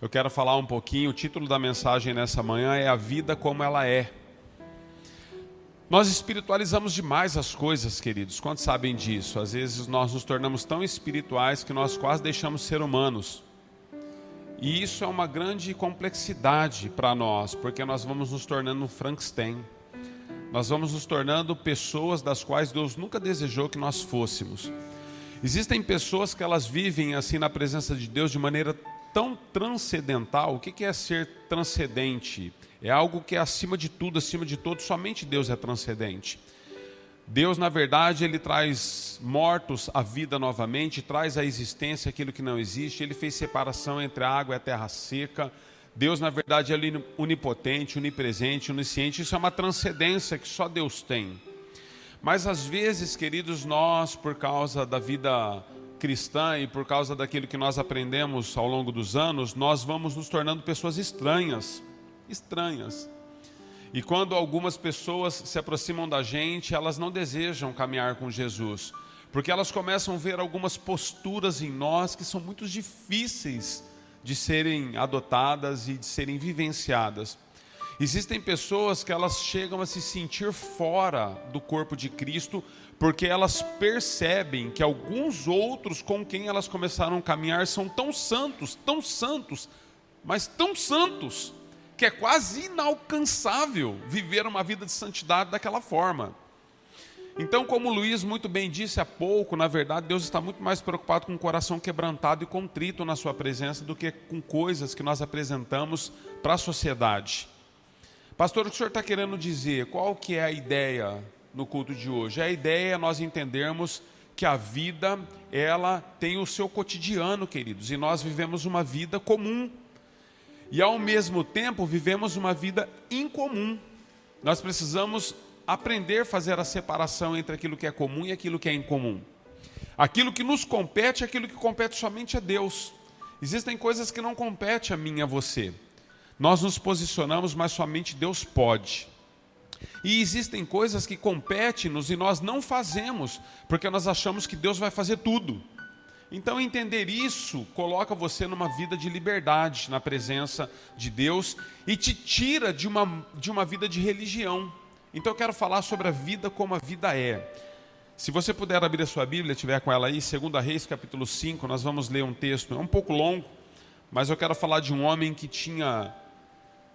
Eu quero falar um pouquinho, o título da mensagem nessa manhã é A Vida Como Ela É. Nós espiritualizamos demais as coisas, queridos, quantos sabem disso? Às vezes nós nos tornamos tão espirituais que nós quase deixamos de ser humanos. E isso é uma grande complexidade para nós, porque nós vamos nos tornando um Frankenstein. Nós vamos nos tornando pessoas das quais Deus nunca desejou que nós fôssemos. Existem pessoas que elas vivem assim na presença de Deus de maneira tão transcendental. O que é ser transcendente? É algo que é acima de tudo, acima de todos, somente Deus é transcendente. Deus, na verdade, Ele traz mortos à vida novamente, traz à existência aquilo que não existe. Ele fez separação entre a água e a terra seca. Deus, na verdade, é onipotente, onipresente, onisciente. Isso é uma transcendência que só Deus tem. Mas às vezes, queridos, nós, por causa da vida cristã e por causa daquilo que nós aprendemos ao longo dos anos, nós vamos nos tornando pessoas estranhas. E quando algumas pessoas se aproximam da gente, elas não desejam caminhar com Jesus, porque elas começam a ver algumas posturas em nós que são muito difíceis de serem adotadas e de serem vivenciadas. Existem pessoas que elas chegam a se sentir fora do corpo de Cristo, porque elas percebem que alguns outros com quem elas começaram a caminhar são tão santos, mas tão santos, que é quase inalcançável viver uma vida de santidade daquela forma. Então, como o Luiz muito bem disse há pouco, na verdade, Deus está muito mais preocupado com o coração quebrantado e contrito na sua presença do que com coisas que nós apresentamos para a sociedade. Pastor, o que o senhor está querendo dizer? Qual que é a ideia no culto de hoje? A ideia é nós entendermos que a vida, ela tem o seu cotidiano, queridos, e nós vivemos uma vida comum. E ao mesmo tempo vivemos uma vida incomum. Nós precisamos aprender a fazer a separação entre aquilo que é comum e aquilo que é incomum. Aquilo que nos compete é aquilo que compete somente a Deus. Existem coisas que não competem a mim e a você. Nós nos posicionamos, mas somente Deus pode. E existem coisas que competem-nos e nós não fazemos, porque nós achamos que Deus vai fazer tudo. Então entender isso coloca você numa vida de liberdade na presença de Deus e te tira de uma vida de religião. Então eu quero falar sobre a vida como a vida é. Se você puder abrir a sua Bíblia, estiver com ela aí, 2 Reis capítulo 5, nós vamos ler um texto, é um pouco longo, mas eu quero falar de um homem que tinha,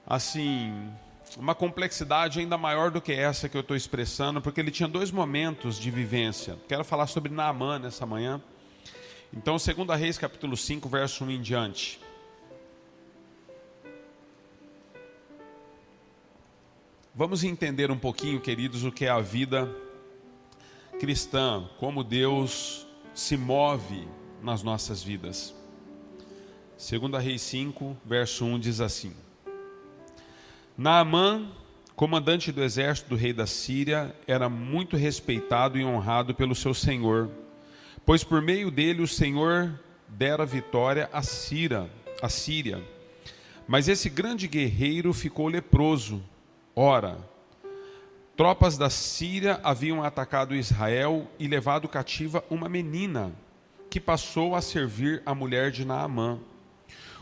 assim, uma complexidade ainda maior do que essa que eu estou expressando, porque ele tinha dois momentos de vivência. Quero falar sobre Naamã nessa manhã. Então, 2 Reis, capítulo 5, verso 1 em diante. Vamos entender um pouquinho, queridos, o que é a vida cristã, como Deus se move nas nossas vidas. 2 Reis 5, verso 1 diz assim: Naamã, comandante do exército do rei da Síria, era muito respeitado e honrado pelo seu senhor, pois por meio dele o Senhor dera vitória à Síria. Mas esse grande guerreiro ficou leproso. Ora, tropas da Síria haviam atacado Israel e levado cativa uma menina, que passou a servir a mulher de Naamã.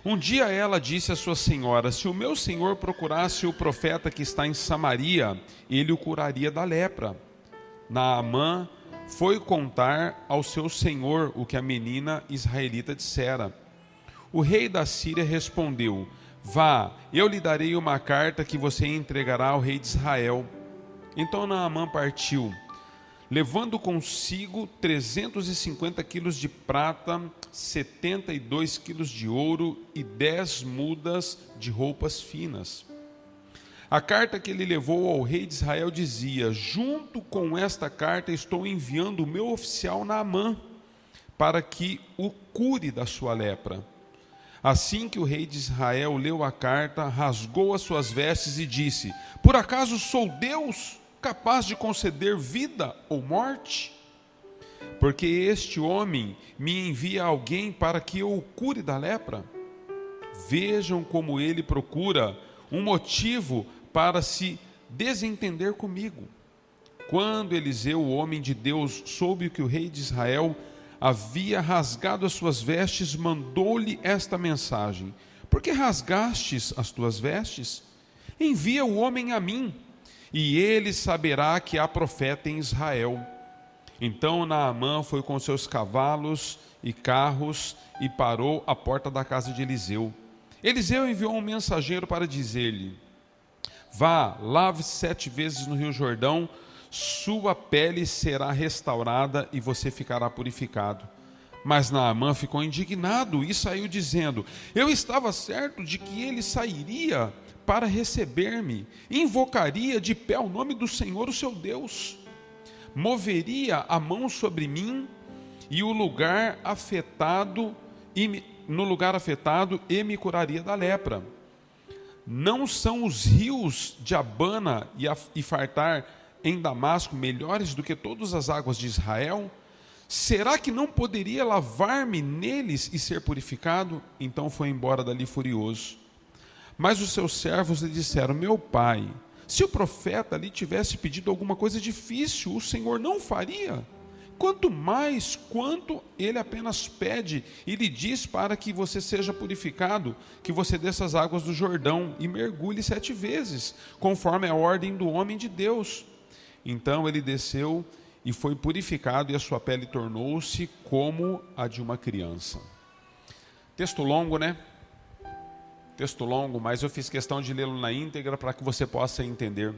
Um dia ela disse à sua senhora: se o meu senhor procurasse o profeta que está em Samaria, ele o curaria da lepra. Naamã foi contar ao seu senhor o que a menina israelita dissera. O rei da Síria respondeu: vá, eu lhe darei uma carta que você entregará ao rei de Israel. Então Naamã partiu, levando consigo 350 quilos de prata, 72 quilos de ouro e 10 mudas de roupas finas. A carta que ele levou ao rei de Israel dizia: junto com esta carta estou enviando o meu oficial Naamã, para que o cure da sua lepra. Assim que o rei de Israel leu a carta, rasgou as suas vestes e disse: por acaso sou Deus capaz de conceder vida ou morte? Porque este homem me envia alguém para que eu o cure da lepra. Vejam como ele procura um motivo para se desentender comigo. Quando Eliseu, o homem de Deus, soube que o rei de Israel havia rasgado as suas vestes, mandou-lhe esta mensagem: por que rasgastes as tuas vestes? Envia o homem a mim, e ele saberá que há profeta em Israel. Então Naamã foi com seus cavalos e carros e parou à porta da casa de Eliseu. Eliseu enviou um mensageiro para dizer-lhe: vá, lave-se 7 vezes no rio Jordão, sua pele será restaurada e você ficará purificado. Mas Naamã ficou indignado e saiu dizendo: eu estava certo de que ele sairia para receber-me, invocaria de pé o nome do Senhor, o seu Deus, moveria a mão sobre mim e no lugar afetado e me curaria da lepra. Não são os rios de Abana e Fartar em Damasco melhores do que todas as águas de Israel? Será que não poderia lavar-me neles e ser purificado? Então foi embora dali furioso. Mas os seus servos lhe disseram: meu pai, se o profeta lhe tivesse pedido alguma coisa difícil, o Senhor não faria? Quanto mais, quanto ele apenas pede e lhe diz para que você seja purificado, que você desça as águas do Jordão e mergulhe 7 vezes, conforme a ordem do homem de Deus. Então ele desceu e foi purificado, e a sua pele tornou-se como a de uma criança. Texto longo, né? Texto longo, mas eu fiz questão de lê-lo na íntegra para que você possa entender.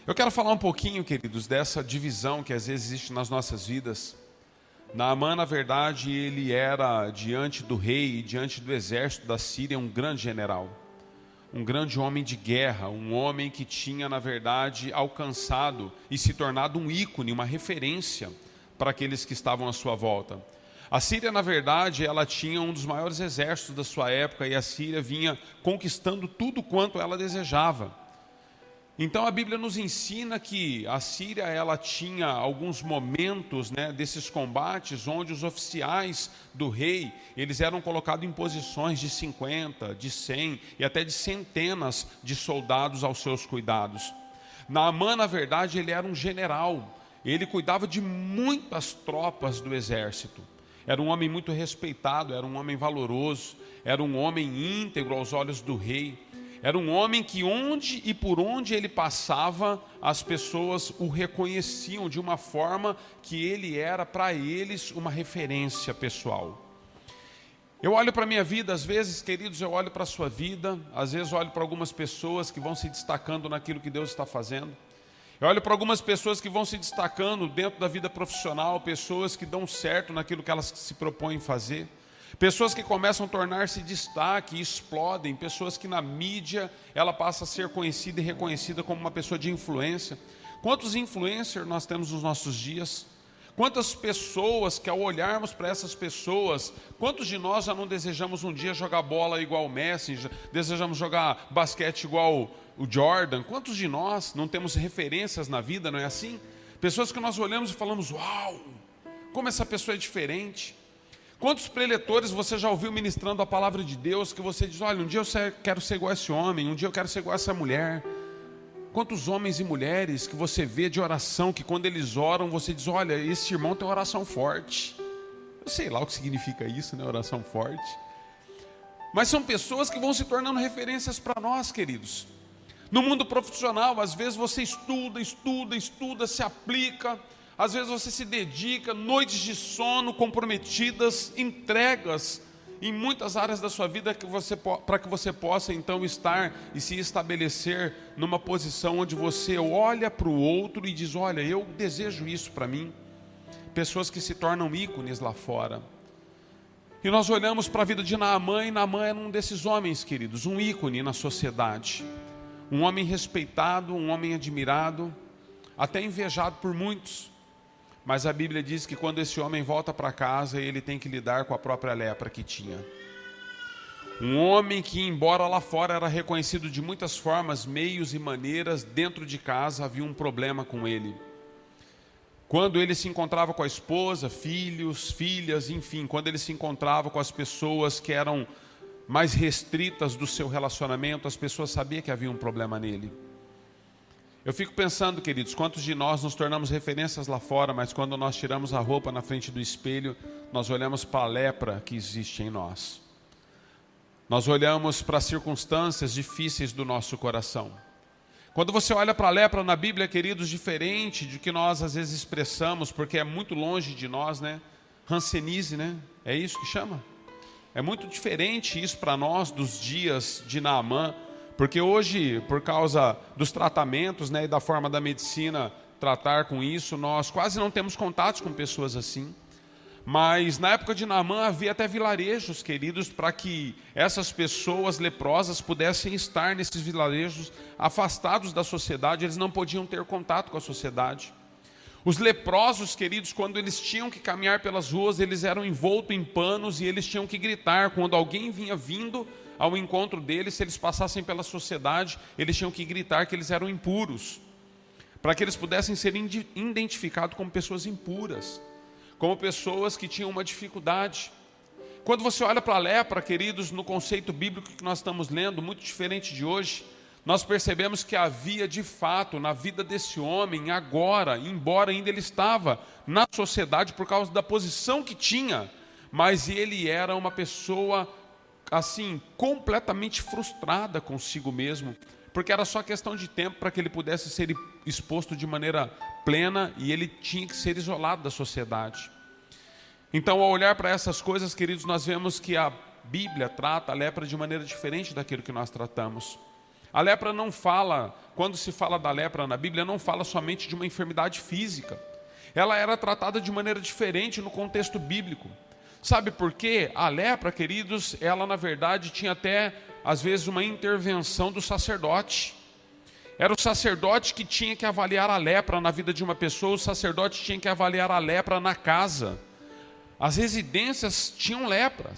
Eu quero falar um pouquinho, queridos, dessa divisão que às vezes existe nas nossas vidas. Naamã, na verdade, ele era, diante do rei e diante do exército da Síria, um grande general, um grande homem de guerra, um homem que tinha, na verdade, alcançado e se tornado um ícone, uma referência para aqueles que estavam à sua volta. A Síria, na verdade, ela tinha um dos maiores exércitos da sua época, e a Síria vinha conquistando tudo quanto ela desejava. Então a Bíblia nos ensina que a Síria, ela tinha alguns momentos, né, desses combates onde os oficiais do rei, eles eram colocados em posições de 50, de 100 e até de centenas de soldados aos seus cuidados. Naamã, na verdade, ele era um general, ele cuidava de muitas tropas do exército. Era um homem muito respeitado, era um homem valoroso, era um homem íntegro aos olhos do rei. Era um homem que onde e por onde ele passava, as pessoas o reconheciam de uma forma que ele era para eles uma referência pessoal. Eu olho para a minha vida, às vezes, queridos, eu olho para a sua vida, às vezes eu olho para algumas pessoas que vão se destacando naquilo que Deus está fazendo. Eu olho para algumas pessoas que vão se destacando dentro da vida profissional, pessoas que dão certo naquilo que elas se propõem fazer. Pessoas que começam a tornar-se destaque e explodem, pessoas que na mídia ela passa a ser conhecida e reconhecida como uma pessoa de influência. Quantos influencers nós temos nos nossos dias? Quantas pessoas que ao olharmos para essas pessoas, quantos de nós já não desejamos um dia jogar bola igual o Messi, desejamos jogar basquete igual o Jordan? Quantos de nós não temos referências na vida, não é assim? Pessoas que nós olhamos e falamos: uau, como essa pessoa é diferente. Quantos preletores você já ouviu ministrando a palavra de Deus, que você diz: olha, um dia eu quero ser igual a esse homem, um dia eu quero ser igual a essa mulher. Quantos homens e mulheres que você vê de oração, que quando eles oram, você diz: olha, esse irmão tem oração forte. Eu sei lá o que significa isso, né, oração forte. Mas são pessoas que vão se tornando referências para nós, queridos. No mundo profissional, às vezes você estuda, se aplica. Às vezes você se dedica, noites de sono comprometidas, entregas em muitas áreas da sua vida para que você possa então estar e se estabelecer numa posição onde você olha para o outro e diz: olha, eu desejo isso para mim. Pessoas que se tornam ícones lá fora. E nós olhamos para a vida de Naamã, e Naamã era um desses homens, queridos, um ícone na sociedade. Um homem respeitado, um homem admirado, até invejado por muitos. Mas a Bíblia diz que quando esse homem volta para casa, ele tem que lidar com a própria lepra que tinha. Um homem que, embora lá fora era reconhecido de muitas formas, meios e maneiras, dentro de casa havia um problema com ele. Quando ele se encontrava com a esposa, filhos, filhas, enfim, quando ele se encontrava com as pessoas que eram mais restritas do seu relacionamento, as pessoas sabiam que havia um problema nele. Eu fico pensando, queridos, quantos de nós nos tornamos referências lá fora, mas quando nós tiramos a roupa na frente do espelho, nós olhamos para a lepra que existe em nós. Nós olhamos para as circunstâncias difíceis do nosso coração. Quando você olha para a lepra na Bíblia, queridos, diferente de que nós às vezes expressamos, porque é muito longe de nós, né? Hanseníase, né? É isso que chama? É muito diferente isso para nós dos dias de Naamã, porque hoje, por causa dos tratamentos, né, e da forma da medicina tratar com isso, nós quase não temos contatos com pessoas assim. Mas na época de Naamã havia até vilarejos, queridos, para que essas pessoas leprosas pudessem estar nesses vilarejos afastados da sociedade, eles não podiam ter contato com a sociedade. Os leprosos, queridos, quando eles tinham que caminhar pelas ruas, eles eram envoltos em panos e eles tinham que gritar. Quando alguém vinha vindo ao encontro deles, se eles passassem pela sociedade, eles tinham que gritar que eles eram impuros, para que eles pudessem ser identificados como pessoas impuras, como pessoas que tinham uma dificuldade. Quando você olha para a lepra, queridos, no conceito bíblico que nós estamos lendo, muito diferente de hoje, nós percebemos que havia de fato na vida desse homem agora, embora ainda ele estava na sociedade por causa da posição que tinha, mas ele era uma pessoa assim, completamente frustrada consigo mesmo, porque era só questão de tempo para que ele pudesse ser exposto de maneira plena e ele tinha que ser isolado da sociedade. Então, ao olhar para essas coisas, queridos, nós vemos que a Bíblia trata a lepra de maneira diferente daquilo que nós tratamos. A lepra não fala, quando se fala da lepra na Bíblia, não fala somente de uma enfermidade física. Ela era tratada de maneira diferente no contexto bíblico. Sabe por quê? A lepra, queridos, ela na verdade tinha até, às vezes, uma intervenção do sacerdote. Era o sacerdote que tinha que avaliar a lepra na vida de uma pessoa, o sacerdote tinha que avaliar a lepra na casa. As residências tinham lepra.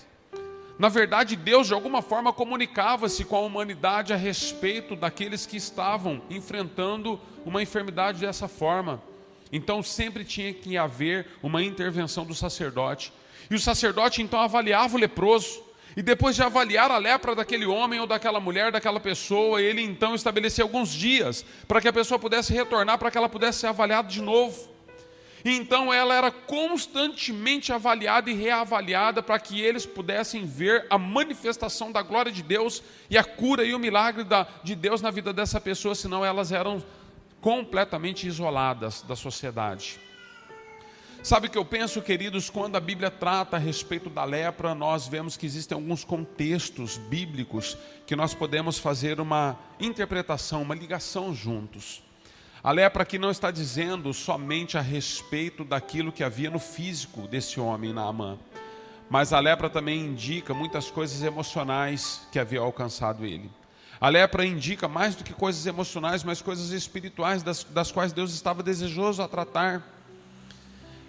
Na verdade, Deus de alguma forma comunicava-se com a humanidade a respeito daqueles que estavam enfrentando uma enfermidade dessa forma. Então sempre tinha que haver uma intervenção do sacerdote. E o sacerdote então avaliava o leproso. E depois de avaliar a lepra daquele homem ou daquela mulher, daquela pessoa, ele então estabelecia alguns dias para que a pessoa pudesse retornar, para que ela pudesse ser avaliada de novo. E então ela era constantemente avaliada e reavaliada para que eles pudessem ver a manifestação da glória de Deus e a cura e o milagre de Deus na vida dessa pessoa, senão elas eram completamente isoladas da sociedade. Sabe o que eu penso, queridos? Quando a Bíblia trata a respeito da lepra, nós vemos que existem alguns contextos bíblicos que nós podemos fazer uma interpretação, uma ligação juntos. A lepra aqui não está dizendo somente a respeito daquilo que havia no físico desse homem, Naamã, mas a lepra também indica muitas coisas emocionais que havia alcançado ele. A lepra indica mais do que coisas emocionais, mas coisas espirituais das quais Deus estava desejoso a tratar.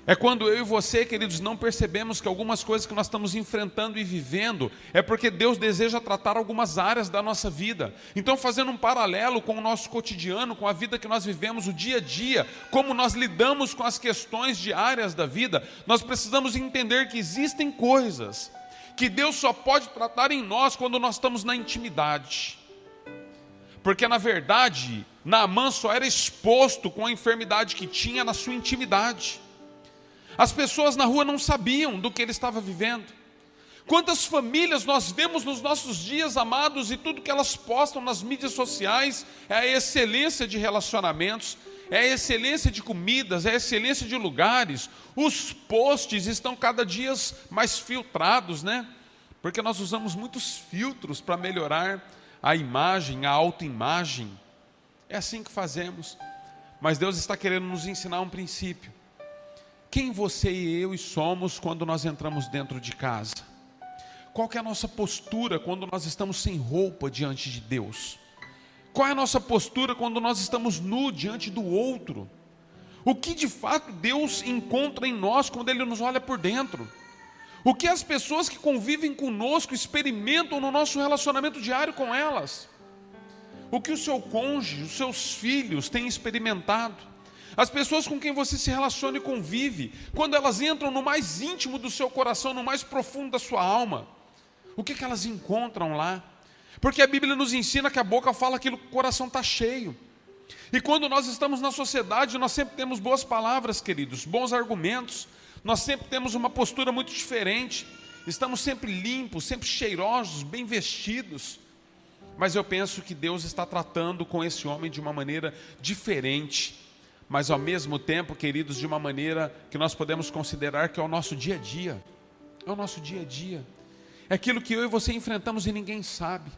É quando eu e você, queridos, não percebemos que algumas coisas que nós estamos enfrentando e vivendo é porque Deus deseja tratar algumas áreas da nossa vida. Então, fazendo um paralelo com o nosso cotidiano, com a vida que nós vivemos, o dia a dia, como nós lidamos com as questões diárias da vida, nós precisamos entender que existem coisas que Deus só pode tratar em nós quando nós estamos na intimidade. Porque, na verdade, Naamã só era exposto com a enfermidade que tinha na sua intimidade. As pessoas na rua não sabiam do que ele estava vivendo. Quantas famílias nós vemos nos nossos dias, amados, e tudo que elas postam nas mídias sociais é a excelência de relacionamentos, é a excelência de comidas, é a excelência de lugares. Os posts estão cada dia mais filtrados, né? Porque nós usamos muitos filtros para melhorar a imagem, a autoimagem. É assim que fazemos. Mas Deus está querendo nos ensinar um princípio. Quem você e eu somos quando nós entramos dentro de casa? Qual que é a nossa postura quando nós estamos sem roupa diante de Deus? Qual é a nossa postura quando nós estamos nu diante do outro? O que de fato Deus encontra em nós quando Ele nos olha por dentro? O que as pessoas que convivem conosco experimentam no nosso relacionamento diário com elas? O que o seu cônjuge, os seus filhos têm experimentado? As pessoas com quem você se relaciona e convive, quando elas entram no mais íntimo do seu coração, no mais profundo da sua alma, o que elas encontram lá? Porque a Bíblia nos ensina que a boca fala aquilo que o coração está cheio. E quando nós estamos na sociedade, nós sempre temos boas palavras, queridos, bons argumentos, nós sempre temos uma postura muito diferente. estamos sempre limpos, sempre cheirosos, bem vestidos. Mas eu penso que Deus está tratando com esse homem de uma maneira diferente, mas ao mesmo tempo, queridos, de uma maneira que nós podemos considerar que é o nosso dia a dia. É o nosso dia a dia. É aquilo que eu e você enfrentamos e ninguém sabe.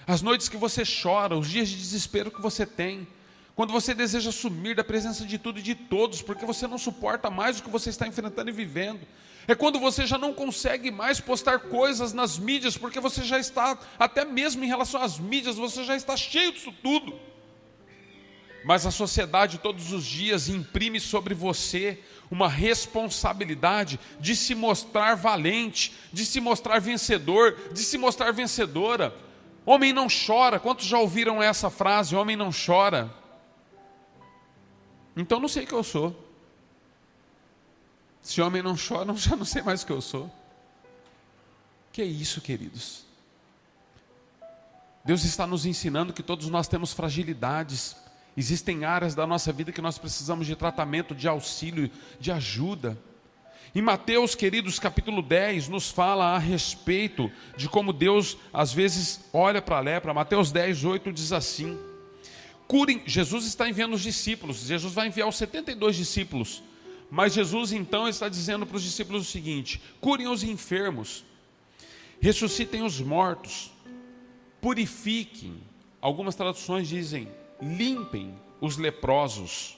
As noites que você chora, os dias de desespero que você tem, quando você deseja sumir da presença de tudo e de todos, porque você não suporta mais o que você está enfrentando e vivendo. É quando você já não consegue mais postar coisas nas mídias, porque você já está, até mesmo em relação às mídias, você já está cheio disso tudo. Mas a sociedade todos os dias imprime sobre você uma responsabilidade de se mostrar valente, de se mostrar vencedor, de se mostrar vencedora. Homem não chora. Quantos já ouviram essa frase? Homem não chora. Então não sei o que eu sou. Se homem não chora, eu já não sei mais o que eu sou. Que é isso, queridos? Deus está nos ensinando que todos nós temos fragilidades. Existem áreas da nossa vida que nós precisamos de tratamento, de auxílio, de ajuda. Em Mateus, queridos, capítulo 10, nos fala a respeito de como Deus, às vezes, olha para a lepra. Mateus 10, 8 diz assim: curem. Jesus está enviando os discípulos. Jesus vai enviar os 72 discípulos. Mas Jesus, então, está dizendo para os discípulos o seguinte: curem os enfermos, ressuscitem os mortos, purifiquem. Algumas traduções dizem: limpem os leprosos,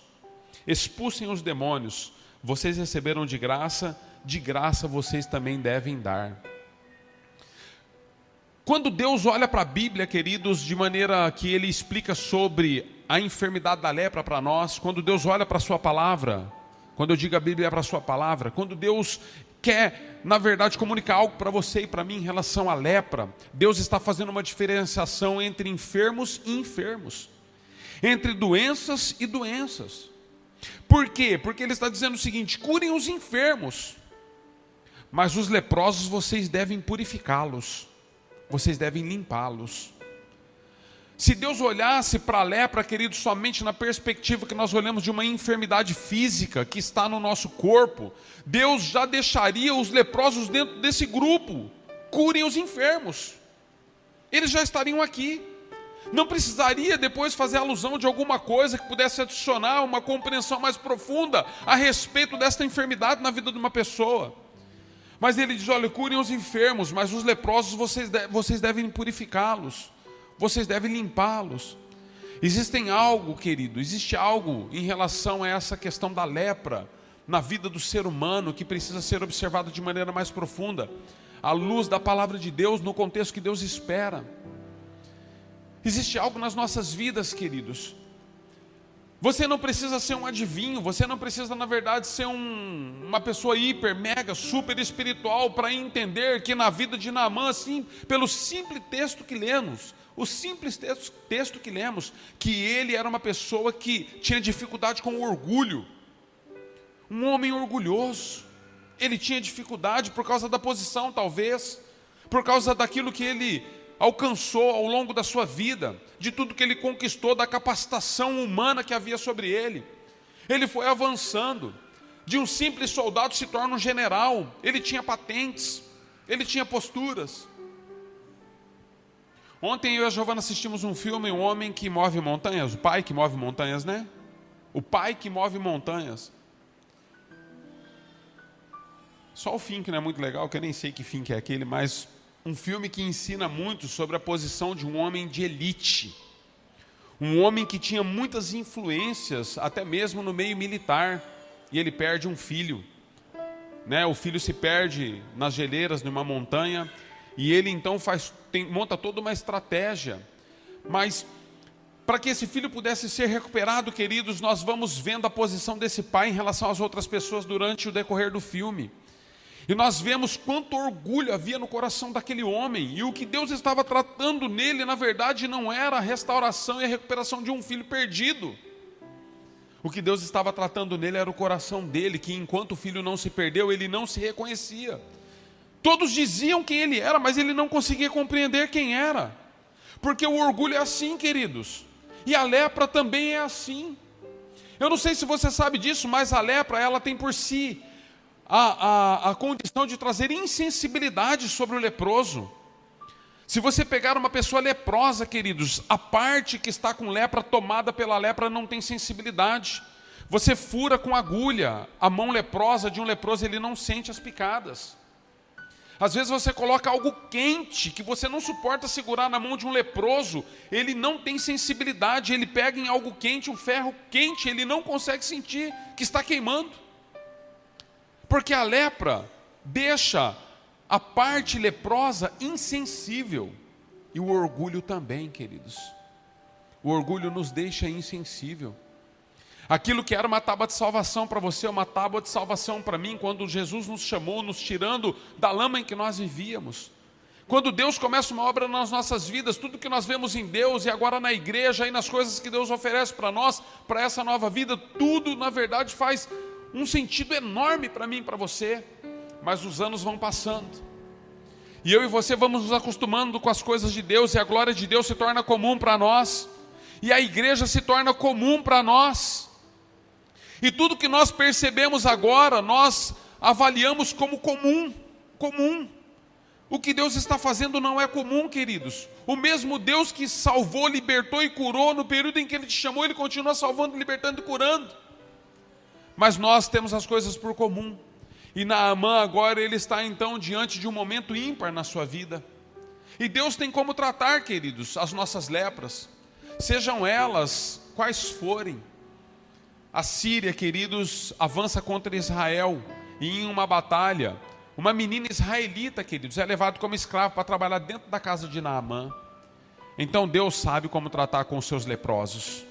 expulsem os demônios. Vocês receberam de graça vocês também devem dar. Quando Deus olha para a Bíblia, queridos, de maneira que Ele explica sobre a enfermidade da lepra para nós, quando Deus olha para a sua palavra, quando eu digo a Bíblia é para a sua palavra, quando Deus quer, na verdade, comunicar algo para você e para mim em relação à lepra, Deus está fazendo uma diferenciação entre enfermos e enfermos, entre doenças e doenças. Por quê? Porque Ele está dizendo o seguinte: curem os enfermos, mas os leprosos vocês devem purificá-los, vocês devem limpá-los. Se Deus olhasse para a lepra, querido, somente na perspectiva que nós olhamos de uma enfermidade física que está no nosso corpo, Deus já deixaria os leprosos dentro desse grupo. Curem os enfermos, eles já estariam aqui. Não precisaria depois fazer alusão de alguma coisa que pudesse adicionar uma compreensão mais profunda a respeito desta enfermidade na vida de uma pessoa. Mas Ele diz: olha, curem os enfermos, mas os leprosos vocês devem purificá-los, vocês devem limpá-los. Existe algo em relação a essa questão da lepra na vida do ser humano que precisa ser observado de maneira mais profunda, à luz da palavra de Deus, no contexto que Deus espera. Existe algo nas nossas vidas, queridos. Você não precisa ser um adivinho, você não precisa, na verdade, ser uma pessoa hiper, mega, super espiritual para entender que na vida de Naamã, assim, pelo simples texto que lemos, que ele era uma pessoa que tinha dificuldade com o orgulho, um homem orgulhoso. Ele tinha dificuldade por causa da posição, talvez, por causa daquilo que ele alcançou ao longo da sua vida, de tudo que ele conquistou, da capacitação humana que havia sobre ele. Ele foi avançando, de um simples soldado se torna um general. Ele tinha patentes, ele tinha posturas. Ontem eu e a Giovana assistimos um filme, Um Homem que Move Montanhas, o pai que move montanhas, né? O pai que move montanhas. Só o fim que não é muito legal, que eu nem sei que fim que é aquele, mas um filme que ensina muito sobre a posição de um homem de elite. Um homem que tinha muitas influências, até mesmo no meio militar, e ele perde um filho, né? O filho se perde nas geleiras numa montanha, e ele então monta toda uma estratégia. Mas para que esse filho pudesse ser recuperado, queridos, nós vamos vendo a posição desse pai em relação às outras pessoas durante o decorrer do filme. E nós vemos quanto orgulho havia no coração daquele homem. E o que Deus estava tratando nele, na verdade, não era a restauração e a recuperação de um filho perdido. O que Deus estava tratando nele era o coração dele, que enquanto o filho não se perdeu, ele não se reconhecia. Todos diziam quem ele era, mas ele não conseguia compreender quem era. Porque o orgulho é assim, queridos. E a lepra também é assim. Eu não sei se você sabe disso, mas a lepra, ela tem por si a condição de trazer insensibilidade sobre o leproso. Se você pegar uma pessoa leprosa, queridos, a parte que está com lepra, tomada pela lepra, não tem sensibilidade. Você fura com agulha a mão leprosa de um leproso, ele não sente as picadas. Às vezes você coloca algo quente, que você não suporta segurar na mão de um leproso, ele não tem sensibilidade, ele pega em algo quente, um ferro quente, ele não consegue sentir que está queimando. Porque a lepra deixa a parte leprosa insensível. E o orgulho também, queridos. O orgulho nos deixa insensível. Aquilo que era uma tábua de salvação para você, uma tábua de salvação para mim, quando Jesus nos chamou, nos tirando da lama em que nós vivíamos. Quando Deus começa uma obra nas nossas vidas, tudo que nós vemos em Deus e agora na igreja e nas coisas que Deus oferece para nós, para essa nova vida, tudo na verdade faz um sentido enorme para mim e para você. Mas os anos vão passando. E eu e você vamos nos acostumando com as coisas de Deus, e a glória de Deus se torna comum para nós. E a igreja se torna comum para nós. E tudo que nós percebemos agora, nós avaliamos como comum. O que Deus está fazendo não é comum, queridos. O mesmo Deus que salvou, libertou e curou, no período em que Ele te chamou, Ele continua salvando, libertando e curando. Mas nós temos as coisas por comum. E Naamã agora, ele está então diante de um momento ímpar na sua vida. E Deus tem como tratar, queridos, as nossas lepras, sejam elas quais forem. A Síria, queridos, avança contra Israel, e em uma batalha, uma menina israelita, queridos, é levada como escrava para trabalhar dentro da casa de Naamã. Então Deus sabe como tratar com os seus leprosos.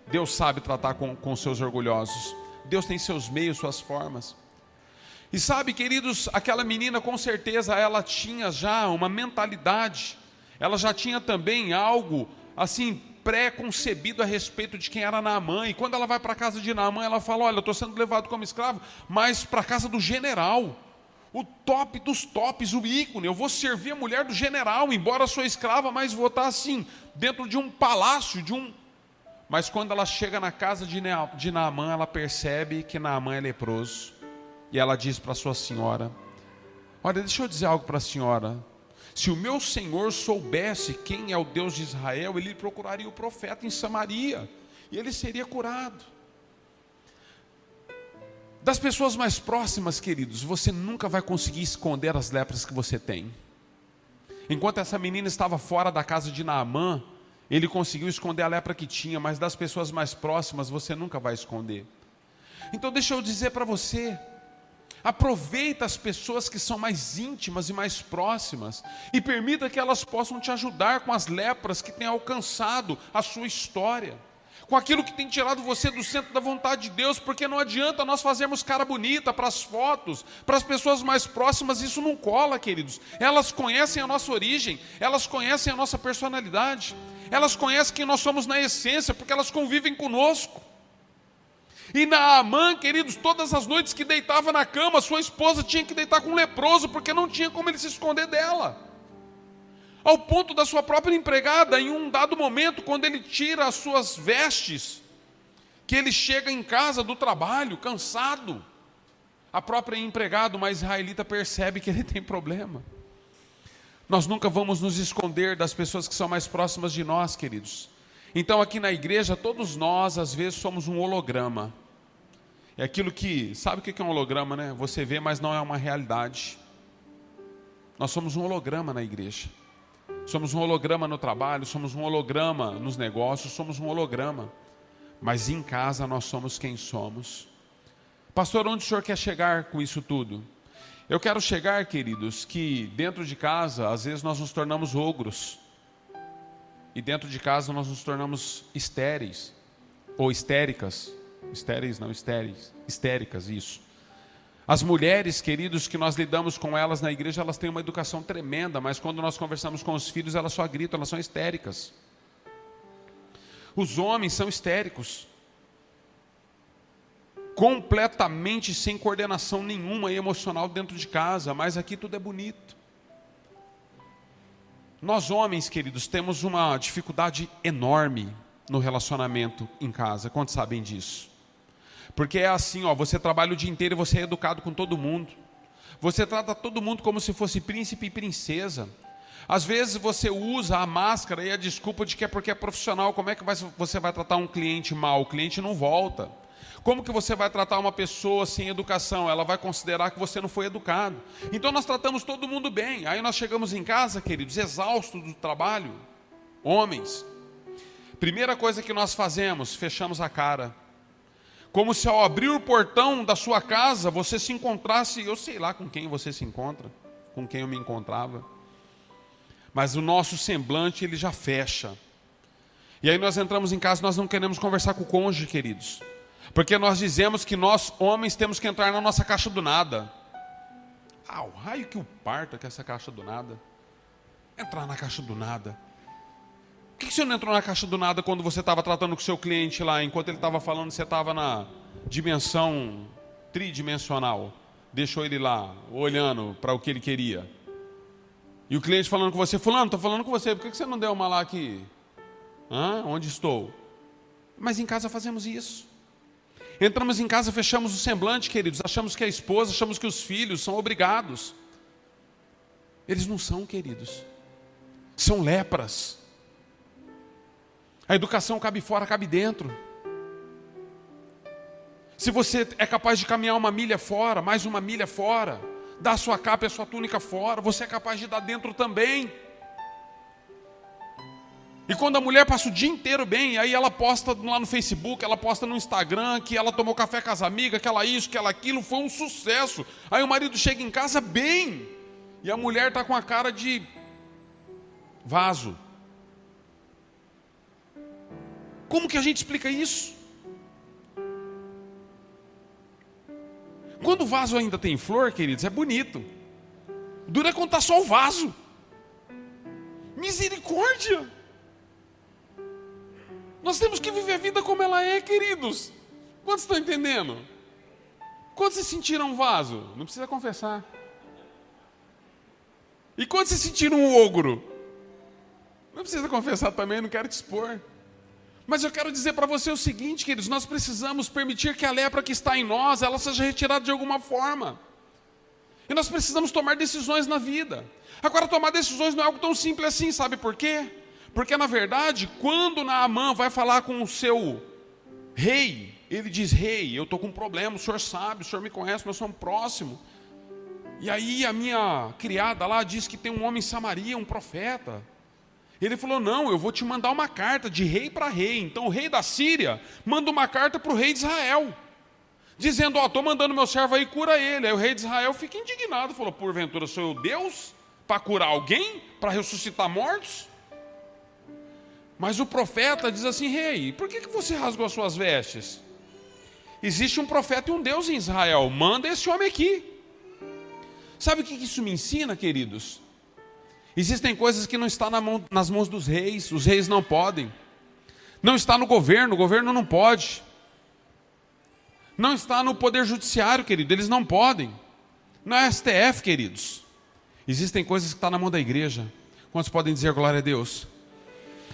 Deus sabe tratar com os seus orgulhosos. Deus tem seus meios, suas formas. E sabe, queridos, aquela menina com certeza ela tinha já uma mentalidade, ela já tinha também algo assim pré-concebido a respeito de quem era Naamã. E quando ela vai para a casa de Naamã, ela fala: olha, eu estou sendo levado como escravo, mas para a casa do general, o top dos tops, o ícone, eu vou servir a mulher do general, embora sou escrava, mas vou estar assim, dentro de um palácio, Mas quando ela chega na casa de Naamã, ela percebe que Naamã é leproso. E ela diz para sua senhora: olha, deixa eu dizer algo para a senhora. Se o meu senhor soubesse quem é o Deus de Israel, ele procuraria o profeta em Samaria, e ele seria curado. Das pessoas mais próximas, queridos, você nunca vai conseguir esconder as lepras que você tem. Enquanto essa menina estava fora da casa de Naamã, ele conseguiu esconder a lepra que tinha, mas das pessoas mais próximas você nunca vai esconder. Então deixa eu dizer para você, aproveita as pessoas que são mais íntimas e mais próximas, e permita que elas possam te ajudar com as lepras que têm alcançado a sua história, com aquilo que tem tirado você do centro da vontade de Deus, porque não adianta nós fazermos cara bonita para as fotos, para as pessoas mais próximas, isso não cola, queridos. Elas conhecem a nossa origem, elas conhecem a nossa personalidade, elas conhecem quem nós somos na essência, porque elas convivem conosco. E Naamã, queridos, todas as noites que deitava na cama, sua esposa tinha que deitar com um leproso, porque não tinha como ele se esconder dela. Ao ponto da sua própria empregada, em um dado momento, quando ele tira as suas vestes, que ele chega em casa do trabalho, cansado, a própria empregada, uma israelita, percebe que ele tem problema. Nós nunca vamos nos esconder das pessoas que são mais próximas de nós, queridos. Então aqui na igreja, todos nós às vezes somos um holograma. É aquilo que, sabe o que é um holograma, né? Você vê, mas não é uma realidade. Nós somos um holograma na igreja. Somos um holograma no trabalho, somos um holograma nos negócios, somos um holograma. Mas em casa nós somos quem somos. Pastor, onde o senhor quer chegar com isso tudo? Eu quero chegar, queridos, que dentro de casa, às vezes nós nos tornamos ogros. E dentro de casa nós nos tornamos estéreis, ou histéricas. Estéreis não, estéreis. Histéricas, isso. As mulheres, queridos, que nós lidamos com elas na igreja, elas têm uma educação tremenda, mas quando nós conversamos com os filhos, elas só gritam, elas são histéricas. Os homens são histéricos. Completamente sem coordenação nenhuma e emocional dentro de casa, mas aqui tudo é bonito. Nós homens, queridos, temos uma dificuldade enorme no relacionamento em casa. Quantos sabem disso? Porque é assim, ó, você trabalha o dia inteiro e você é educado com todo mundo. Você trata todo mundo como se fosse príncipe e princesa. Às vezes você usa a máscara e a desculpa de que é porque é profissional. Como é que você vai tratar um cliente mal? O cliente não volta. Como que você vai tratar uma pessoa sem educação? Ela vai considerar que você não foi educado. Então nós tratamos todo mundo bem. Aí nós chegamos em casa, queridos, exaustos do trabalho. Homens, primeira coisa que nós fazemos, fechamos a cara. Como se ao abrir o portão da sua casa, você se encontrasse, eu sei lá com quem você se encontra, com quem eu me encontrava. Mas o nosso semblante, ele já fecha. E aí nós entramos em casa, nós não queremos conversar com o cônjuge, queridos. Porque nós dizemos que nós, homens, temos que entrar na nossa caixa do nada. Ah, o raio que o parta que essa caixa do nada. Entrar na caixa do nada. Por que você não entrou na caixa do nada quando você estava tratando com o seu cliente lá, enquanto ele estava falando, você estava na dimensão tridimensional? Deixou ele lá, olhando para o que ele queria. E o cliente falando com você, fulano, estou falando com você, por que você não deu uma lá aqui? Onde estou? Mas em casa fazemos isso. Entramos em casa, fechamos o semblante, queridos, achamos que a esposa, achamos que os filhos são obrigados. Eles não são, queridos. São lepras. A educação cabe fora, cabe dentro. Se você é capaz de caminhar uma milha fora, mais uma milha fora, dar a sua capa e a sua túnica fora, você é capaz de dar dentro também. E quando a mulher passa o dia inteiro bem, aí ela posta lá no Facebook, ela posta no Instagram, que ela tomou café com as amigas, que ela isso, que ela aquilo, foi um sucesso. Aí o marido chega em casa bem, e a mulher está com a cara de vaso. Como que a gente explica isso? Quando o vaso ainda tem flor, queridos, é bonito. Dura é quando está só o vaso. Misericórdia! Nós temos que viver a vida como ela é, queridos. Quantos estão entendendo? Quantos se sentiram um vaso? Não precisa confessar. E quantos se sentiram um ogro? Não precisa confessar também, não quero te expor. Mas eu quero dizer para você o seguinte, queridos, nós precisamos permitir que a lepra que está em nós, ela seja retirada de alguma forma. E nós precisamos tomar decisões na vida. Agora, tomar decisões não é algo tão simples assim, sabe por quê? Porque, na verdade, quando Naamã vai falar com o seu rei, ele diz, rei, eu estou com um problema, o senhor sabe, o senhor me conhece, nós somos próximos. E aí a minha criada lá diz que tem um homem em Samaria, um profeta. Ele falou, não, eu vou te mandar uma carta de rei para rei. Então o rei da Síria manda uma carta para o rei de Israel, dizendo, estou mandando meu servo aí, cura ele. Aí o rei de Israel fica indignado, falou, porventura sou eu Deus para curar alguém, para ressuscitar mortos? Mas o profeta diz assim, rei, por que você rasgou as suas vestes? Existe um profeta e um Deus em Israel, manda esse homem aqui. Sabe o que isso me ensina, queridos? Existem coisas que não estão nas mãos dos reis, os reis não podem. Não está no governo, o governo não pode. Não está no poder judiciário, querido, eles não podem. Não é STF, queridos. Existem coisas que estão na mão da igreja. Quantos podem dizer glória a Deus?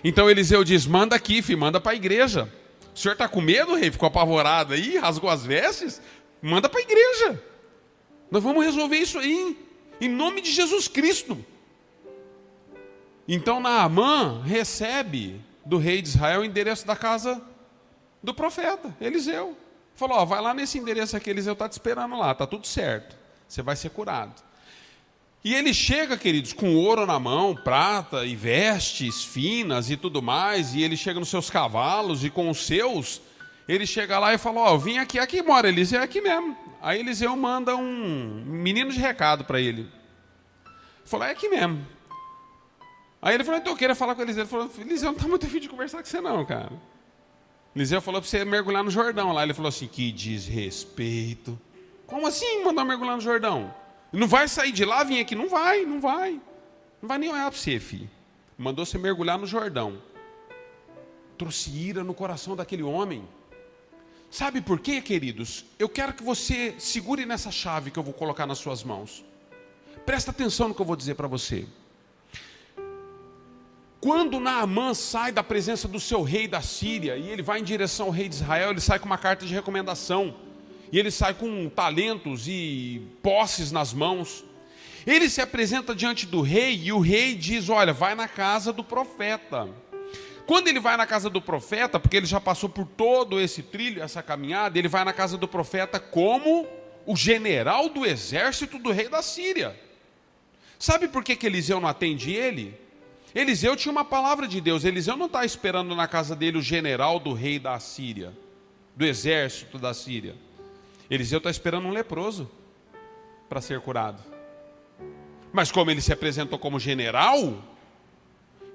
Então Eliseu diz, manda aqui, filho, manda para a igreja. O senhor está com medo, rei? Ficou apavorado aí, rasgou as vestes? Manda para a igreja. Nós vamos resolver isso aí, em nome de Jesus Cristo. Então Naamã recebe do rei de Israel o endereço da casa do profeta, Eliseu. Falou, vai lá nesse endereço aqui, Eliseu está te esperando lá, está tudo certo, você vai ser curado. E ele chega, queridos, com ouro na mão, prata e vestes finas e tudo mais, e ele chega nos seus cavalos e com os seus, ele chega lá e fala, eu vim aqui mora Eliseu, é aqui mesmo. Aí Eliseu manda um menino de recado para ele. Falou, é aqui mesmo. Aí ele falou, então eu queria falar com Eliseu. Ele falou, Eliseu, não está muito afim de conversar com você não, cara. Eliseu falou para você mergulhar no Jordão lá. Ele falou assim, que desrespeito. Como assim mandar mergulhar no Jordão? Não vai sair de lá, vir aqui? Não vai. Não vai nem olhar para você, filho. Mandou você mergulhar no Jordão. Trouxe ira no coração daquele homem. Sabe por quê, queridos? Eu quero que você segure nessa chave que eu vou colocar nas suas mãos. Presta atenção no que eu vou dizer para você. Quando Naamã sai da presença do seu rei da Síria e ele vai em direção ao rei de Israel, ele sai com uma carta de recomendação. E ele sai com talentos e posses nas mãos. Ele se apresenta diante do rei e o rei diz, olha, vai na casa do profeta. Quando ele vai na casa do profeta, porque ele já passou por todo esse trilho, essa caminhada, ele vai na casa do profeta como o general do exército do rei da Síria. Sabe por que Eliseu não atende ele? Eliseu tinha uma palavra de Deus. Eliseu não está esperando na casa dele o general do rei da Síria, do exército da Síria. Eliseu está esperando um leproso para ser curado. Mas como ele se apresentou como general,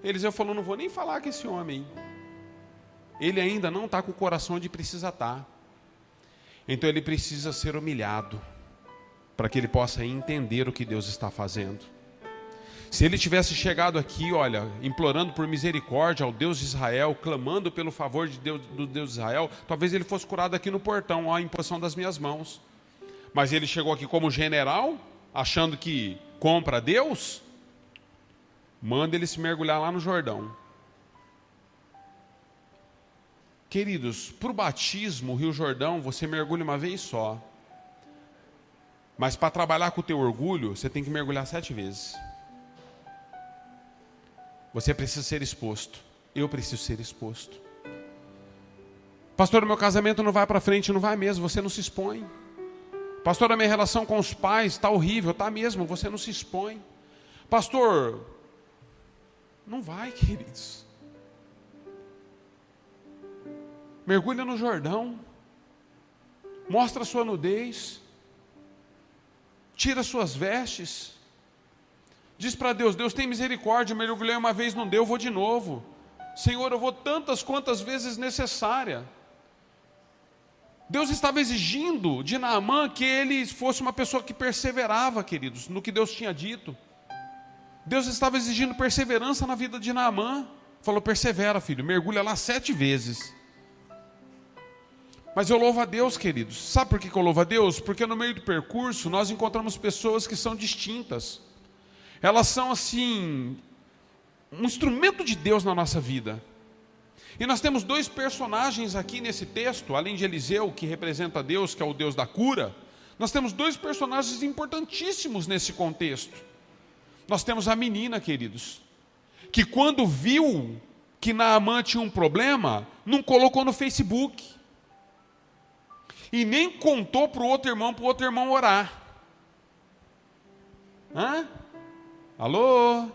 Eliseu falou, não vou nem falar com esse homem. Ele ainda não está com o coração onde precisa estar. Então ele precisa ser humilhado, para que ele possa entender o que Deus está fazendo. Se ele tivesse chegado aqui, olha, implorando por misericórdia ao Deus de Israel, clamando pelo favor de Deus, do Deus de Israel, talvez ele fosse curado aqui no portão, à imposição das minhas mãos. Mas ele chegou aqui como general, achando que compra Deus, manda ele se mergulhar lá no Jordão. Queridos, para o batismo, o Rio Jordão, você mergulha uma vez só. Mas para trabalhar com o teu orgulho, você tem que mergulhar 7 vezes. Você precisa ser exposto. Eu preciso ser exposto. Pastor, o meu casamento não vai para frente. Não vai mesmo, você não se expõe. Pastor, a minha relação com os pais está horrível. Está mesmo, você não se expõe. Pastor, não vai, queridos. Mergulha no Jordão. Mostra a sua nudez. Tira suas vestes. Diz para Deus, Deus tem misericórdia, eu mergulhei uma vez, não deu, eu vou de novo. Senhor, eu vou tantas quantas vezes necessária. Deus estava exigindo de Naamã que ele fosse uma pessoa que perseverava, queridos, no que Deus tinha dito. Deus estava exigindo perseverança na vida de Naamã. Falou, persevera, filho, mergulha lá 7 vezes. Mas eu louvo a Deus, queridos. Sabe por que eu louvo a Deus? Porque no meio do percurso nós encontramos pessoas que são distintas. Elas são assim, um instrumento de Deus na nossa vida. E nós temos 2 personagens aqui nesse texto, além de Eliseu, que representa Deus, que é o Deus da cura. Nós temos 2 personagens importantíssimos nesse contexto. Nós temos a menina, queridos, que quando viu que Naamã tinha um problema, não colocou no Facebook. E nem contou para o outro irmão orar. Hã? Alô?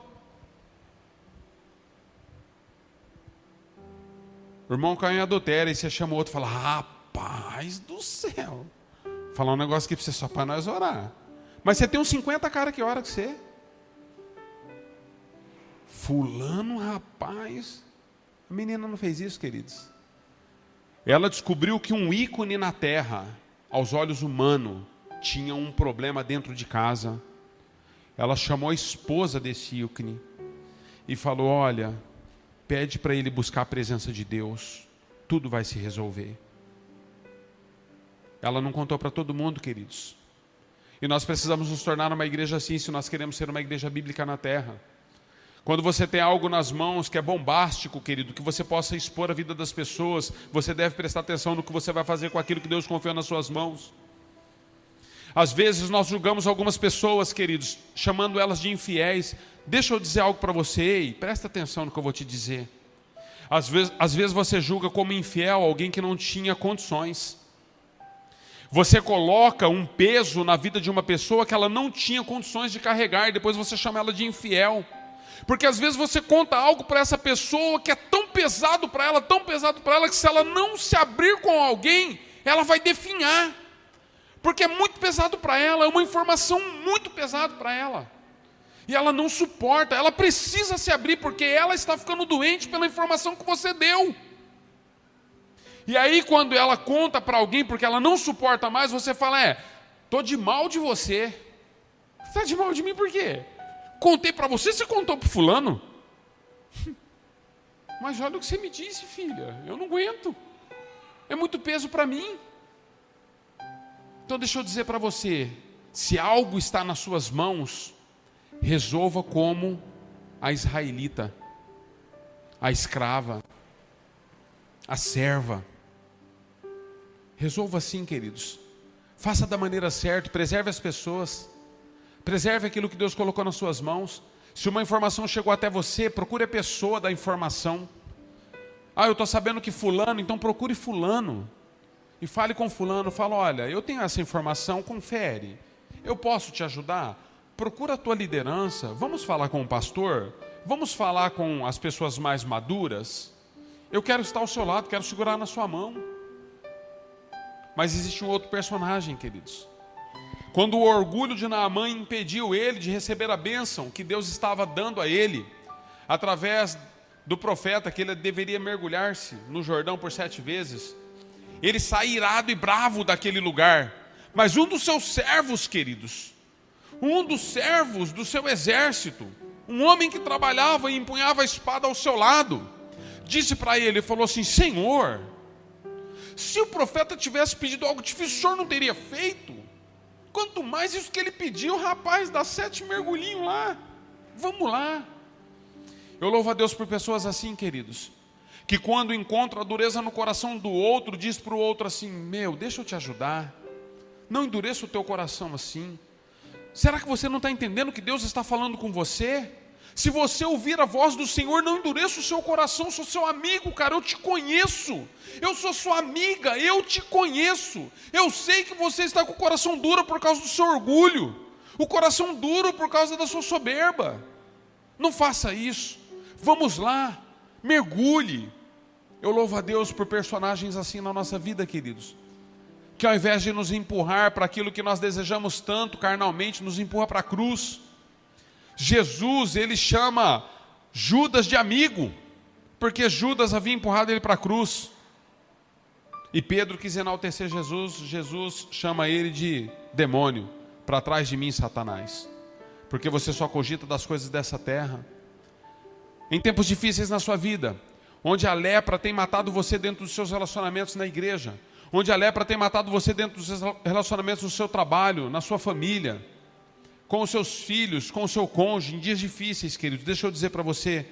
O irmão caiu em adultério e você chama o outro e fala, rapaz do céu. Falar um negócio aqui para você só para nós orar. Mas você tem uns 50 caras que oram com você. Fulano, rapaz. A menina não fez isso, queridos. Ela descobriu que um ícone na terra, aos olhos humanos, tinha um problema dentro de casa. Ela chamou a esposa desse ícone e falou, olha, pede para ele buscar a presença de Deus, tudo vai se resolver. Ela não contou para todo mundo, queridos. E nós precisamos nos tornar uma igreja assim, se nós queremos ser uma igreja bíblica na terra. Quando você tem algo nas mãos que é bombástico, querido, que você possa expor a vida das pessoas, você deve prestar atenção no que você vai fazer com aquilo que Deus confiou nas suas mãos. Às vezes nós julgamos algumas pessoas, queridos, chamando elas de infiéis. Deixa eu dizer algo para você, e presta atenção no que eu vou te dizer. Às vezes você julga como infiel alguém que não tinha condições. Você coloca um peso na vida de uma pessoa que ela não tinha condições de carregar, e depois você chama ela de infiel. Porque às vezes você conta algo para essa pessoa que é tão pesado para ela, que se ela não se abrir com alguém, ela vai definhar. Porque é muito pesado para ela, é uma informação muito pesada para ela. E ela não suporta, ela precisa se abrir, porque ela está ficando doente pela informação que você deu. E aí quando ela conta para alguém, porque ela não suporta mais, você fala, estou de mal de você. Você está de mal de mim por quê? Contei para você, você contou para fulano? Mas olha o que você me disse, filha, eu não aguento. É muito peso para mim. Então deixa eu dizer para você, se algo está nas suas mãos, resolva como a israelita. a escrava, a serva. Resolva assim, queridos. Faça da maneira certa, preserve as pessoas. Preserve aquilo que Deus colocou nas suas mãos. Se uma informação chegou até você, procure a pessoa da informação. Eu estou sabendo que fulano, então procure fulano. E fale com fulano, fala, olha, eu tenho essa informação, confere. Eu posso te ajudar? Procura a tua liderança. Vamos falar com o pastor? Vamos falar com as pessoas mais maduras? Eu quero estar ao seu lado, quero segurar na sua mão. Mas existe um outro personagem, queridos. Quando o orgulho de Naamã impediu ele de receber a bênção que Deus estava dando a ele, através do profeta, que ele deveria mergulhar-se no Jordão por 7 vezes, ele sai irado e bravo daquele lugar. Mas um dos seus servos, queridos, um dos servos do seu exército, um homem que trabalhava e empunhava a espada ao seu lado, disse para ele, falou assim, Senhor, se o profeta tivesse pedido algo difícil, o senhor não teria feito? Quanto mais isso que ele pediu, rapaz, dá 7 mergulhinhos lá, vamos lá. Eu louvo a Deus por pessoas assim, queridos, que quando encontram a dureza no coração do outro, diz para o outro assim, deixa eu te ajudar, não endureça o teu coração assim. Será que você não está entendendo que Deus está falando com você? Se você ouvir a voz do Senhor, não endureça o seu coração, sou seu amigo, cara, eu te conheço. Eu sou sua amiga, eu te conheço. Eu sei que você está com o coração duro por causa do seu orgulho, o coração duro por causa da sua soberba. Não faça isso. Vamos lá, mergulhe. Eu louvo a Deus por personagens assim na nossa vida, queridos, que ao invés de nos empurrar para aquilo que nós desejamos tanto carnalmente, nos empurra para a cruz. Jesus, ele chama Judas de amigo, porque Judas havia empurrado ele para a cruz. E Pedro quis enaltecer Jesus, Jesus chama ele de demônio. Para trás de mim, Satanás, porque você só cogita das coisas dessa terra. Em tempos difíceis na sua vida, onde a lepra tem matado você dentro dos seus relacionamentos na igreja, onde a lepra tem matado você dentro dos seus relacionamentos no seu trabalho, na sua família, com os seus filhos, com o seu cônjuge, em dias difíceis, queridos, deixa eu dizer para você,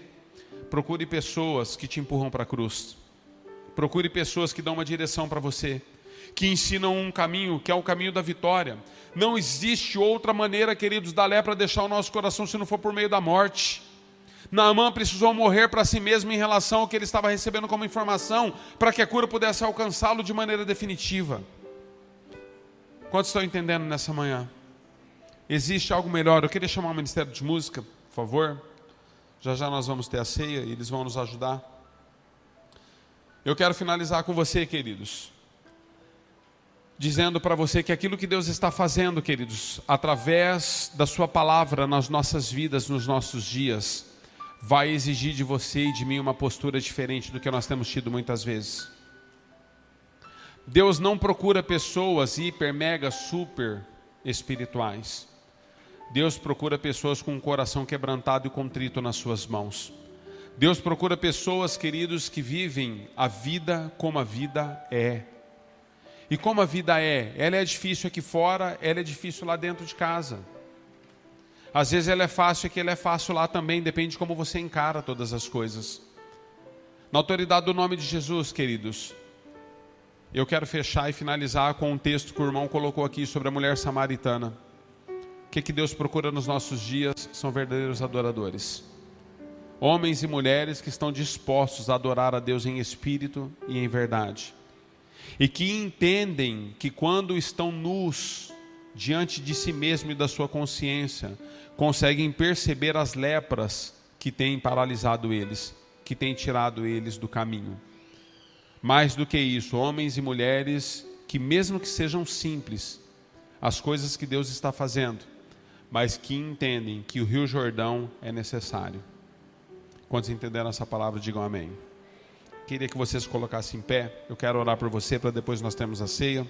procure pessoas que te empurram para a cruz, procure pessoas que dão uma direção para você, que ensinam um caminho, que é o caminho da vitória. Não existe outra maneira, queridos, da lepra deixar o nosso coração se não for por meio da morte. Naamã precisou morrer para si mesmo em relação ao que ele estava recebendo como informação, para que a cura pudesse alcançá-lo de maneira definitiva. Quantos estão entendendo nessa manhã? Existe algo melhor. Eu queria chamar o Ministério de Música, por favor. Já já nós vamos ter a ceia e eles vão nos ajudar. Eu quero finalizar com você, queridos, dizendo para você que aquilo que Deus está fazendo, queridos, através da sua palavra nas nossas vidas, nos nossos dias, vai exigir de você e de mim uma postura diferente do que nós temos tido muitas vezes. Deus não procura pessoas hiper, mega, super espirituais. Deus procura pessoas com um coração quebrantado e contrito nas suas mãos. Deus procura pessoas, queridos, que vivem a vida como a vida é. E como a vida é, ela é difícil aqui fora, ela é difícil lá dentro de casa. Às vezes ela é fácil aqui, ela é fácil lá também, depende de como você encara todas as coisas. Na autoridade do nome de Jesus, queridos, eu quero fechar e finalizar com um texto que o irmão colocou aqui sobre a mulher samaritana. O que Deus procura nos nossos dias são verdadeiros adoradores. Homens e mulheres que estão dispostos a adorar a Deus em espírito e em verdade. E que entendem que quando estão nus diante de si mesmo e da sua consciência, conseguem perceber as lepras que têm paralisado eles, que têm tirado eles do caminho. Mais do que isso, homens e mulheres que, mesmo que sejam simples, as coisas que Deus está fazendo, mas que entendem que o Rio Jordão é necessário. Quantos entenderam essa palavra, digam amém. Queria que vocês colocassem em pé. Eu quero orar por você para depois nós termos a ceia.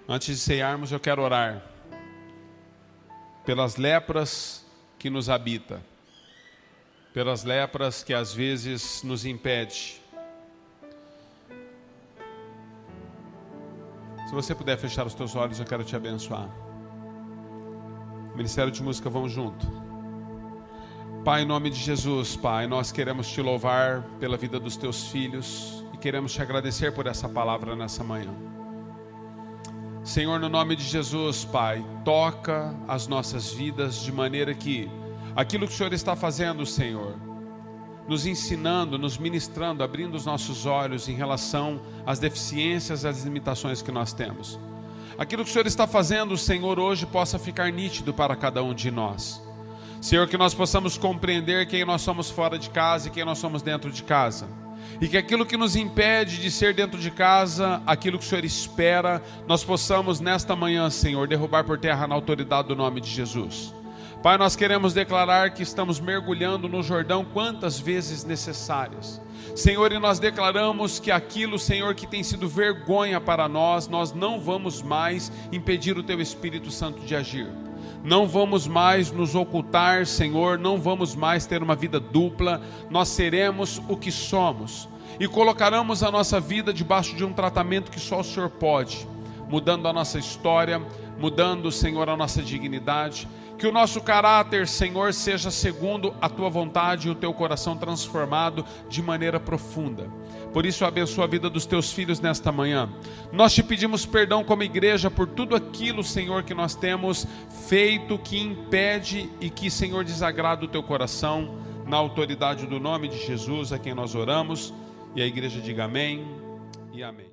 Antes de ceiarmos, eu quero orar pelas lepras que nos habitam, pelas lepras que às vezes nos impede. Se você puder fechar os teus olhos, eu quero te abençoar. Ministério de Música, vamos junto. Pai, em nome de Jesus, Pai, nós queremos Te louvar pela vida dos Teus filhos e queremos Te agradecer por essa palavra nessa manhã. Senhor, no nome de Jesus, Pai, toca as nossas vidas de maneira que aquilo que o Senhor está fazendo, Senhor, nos ensinando, nos ministrando, abrindo os nossos olhos em relação às deficiências, às limitações que nós temos. Aquilo que o Senhor está fazendo, Senhor, hoje possa ficar nítido para cada um de nós. Senhor, que nós possamos compreender quem nós somos fora de casa e quem nós somos dentro de casa. E que aquilo que nos impede de ser dentro de casa, aquilo que o Senhor espera, nós possamos nesta manhã, Senhor, derrubar por terra na autoridade do nome de Jesus. Pai, nós queremos declarar que estamos mergulhando no Jordão quantas vezes necessárias. Senhor, e nós declaramos que aquilo, Senhor, que tem sido vergonha para nós, nós não vamos mais impedir o Teu Espírito Santo de agir. Não vamos mais nos ocultar, Senhor, não vamos mais ter uma vida dupla, nós seremos o que somos e colocaremos a nossa vida debaixo de um tratamento que só o Senhor pode, mudando a nossa história, mudando, Senhor, a nossa dignidade, que o nosso caráter, Senhor, seja segundo a Tua vontade e o Teu coração transformado de maneira profunda. Por isso, abençoa a vida dos Teus filhos nesta manhã. Nós Te pedimos perdão como igreja por tudo aquilo, Senhor, que nós temos feito, que impede e que, Senhor, desagrada o Teu coração. Na autoridade do nome de Jesus, a quem nós oramos. E a igreja diga amém e amém.